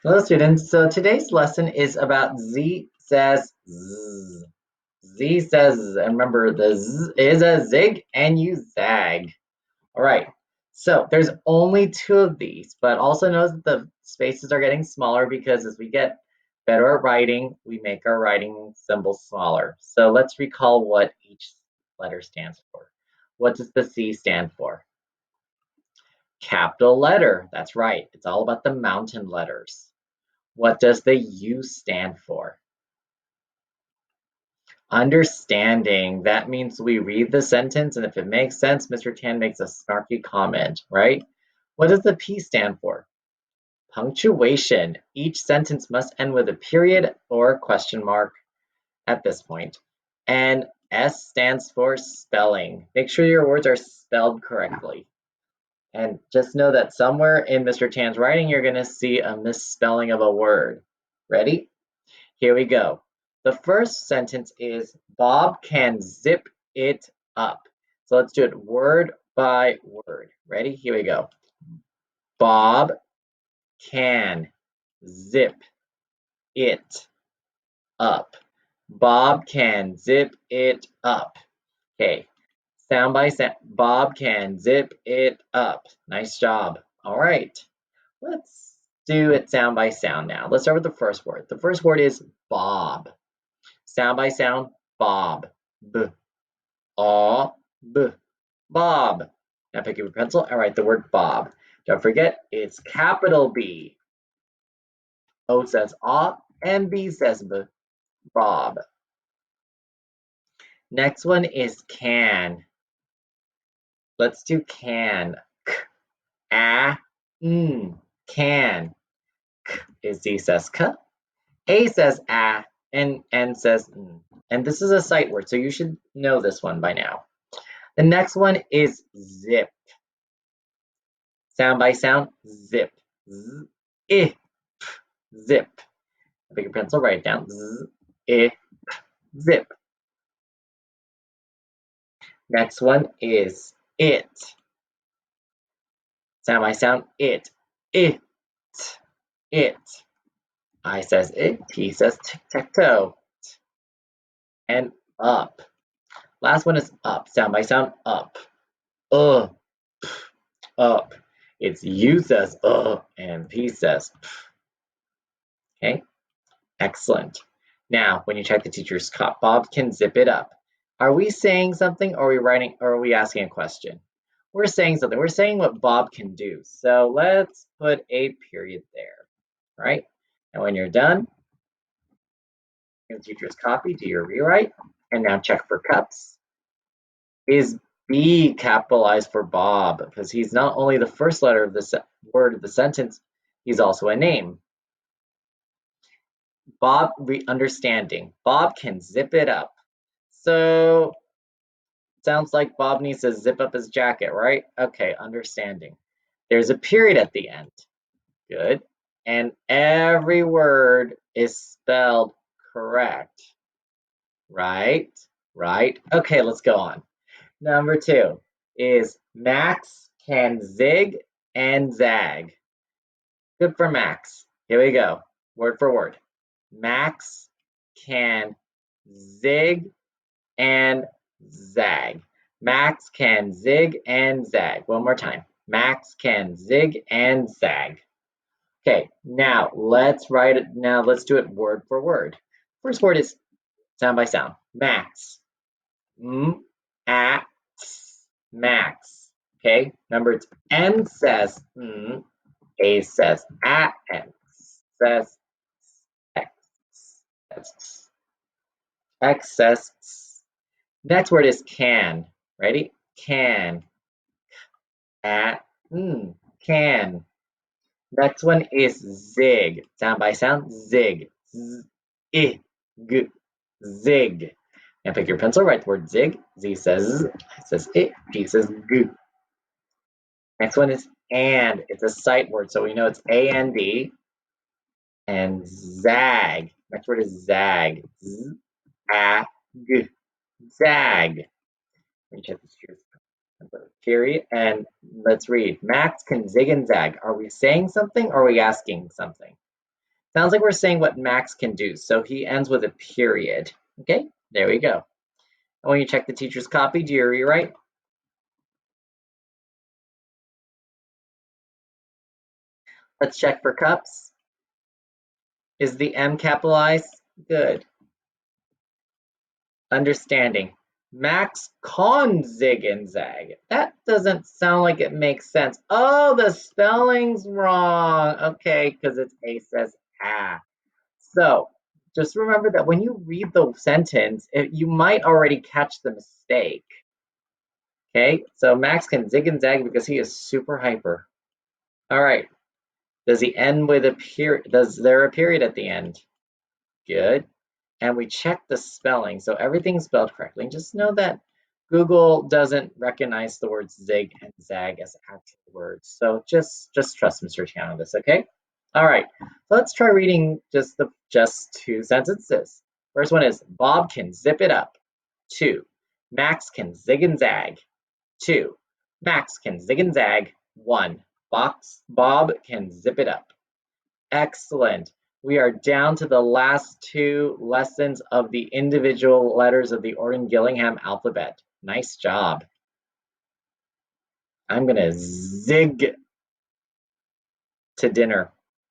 Hello, students. So today's lesson is about Z says Z. Z says Z. And remember, the Z is a zig and you zag. All right. So there's only two of these, but also notice that the spaces are getting smaller because as we get better at writing, we make our writing symbols smaller. So let's recall what each letter stands for. What does the C stand for? Capital letter. That's right. It's all about the mountain letters. What does the U stand for? Understanding. That means we read the sentence, and if it makes sense, Mr. Tan makes a snarky comment, right? What does the P stand for? Punctuation. Each sentence must end with a period or question mark at this point. And S stands for spelling. Make sure your words are spelled correctly. And just know that somewhere in Mr. Tan's writing, you're going to see a misspelling of a word. Ready? Here we go. The first sentence is Bob can zip it up. So let's do it word by word. Ready? Here we go. Bob can zip it up. Bob can zip it up. Okay. Sound by sound. Bob can zip it up. Nice job. All right. Let's do it sound by sound now. Let's start with the first word. The first word is Bob. Sound by sound, Bob. B, aw, b, Bob. Now pick up your pencil and write the word Bob. Don't forget, it's capital B. O says aw, and B says b, Bob. Next one is can. Let's do can. K, a, can. K is D says k, A says a, and N says n. And this is a sight word, so you should know this one by now. The next one is zip. Sound by sound, zip. Z, I, zip. Pick your pencil, write it down. Z, I, zip. Next one is it. Sound by sound, it. It. It. I says it, T says tic-tac-toe. And up. Last one is up. Sound by sound, up. Up. It's U says and P says. Okay, excellent. Now, when you check the teacher's cup, Bob can zip it up. Are we saying something or are we writing or are we asking a question? We're saying something. We're saying what Bob can do. So let's put a period there, right? And when you're done, in the teacher's copy, do your rewrite, and now check for cups. Is B capitalized for Bob? Because he's not only the first letter of the word of the sentence, he's also a name. Bob, understanding. Bob can zip it up. So sounds like Bob needs to zip up his jacket, right? Okay, understanding. There's a period at the end. Good. And every word is spelled correct. Right? Right? Okay, let's go on. Number 2 is Max can zig and zag. Good for Max. Here we go. Word for word. Max can zig and zag. Max can zig and zag. One more time. Max can zig and zag. Okay, now let's write it. Now let's do it word for word. First word is sound by sound. Max. Max. Okay, remember it's M says A says N says X. X says. Next word is can. Ready? Can. Can. Next one is zig. Sound by sound. Zig. Z, I, g. Zig. Now pick your pencil, write the word zig. Z says Z, says I, G says g. Next one is and. It's a sight word, so we know it's A-N-D. And zag. Next word is zag. Z, a, g. Zag. Let me check this here. Period. And let's read. Max can zig and zag. Are we saying something or are we asking something? Sounds like we're saying what Max can do. So he ends with a period. Okay, there we go. And when you check the teacher's copy, do you rewrite? Let's check for cups. Is the M capitalized? Good. Understanding. Max con zig and zag. That doesn't sound like it makes sense. Oh, the spelling's wrong. Okay, because it's A says ah. So just remember that when you read the sentence, you might already catch the mistake. Okay, so Max can zig and zag because he is super hyper. All right. Does he end with a period? Does there a period at the end? Good. And we check the spelling. So everything's spelled correctly. Just know that Google doesn't recognize the words zig and zag as actual words. So just trust Mr. Chan on this, okay? All right. Let's try reading just two sentences. First one is Bob can zip it up. 2. Max can zig and zag. 2. Max can zig and zag. 1. Bob can zip it up. Excellent. We are down to the last 2 lessons of the individual letters of the Orton-Gillingham alphabet. Nice job. I'm going to zig to dinner.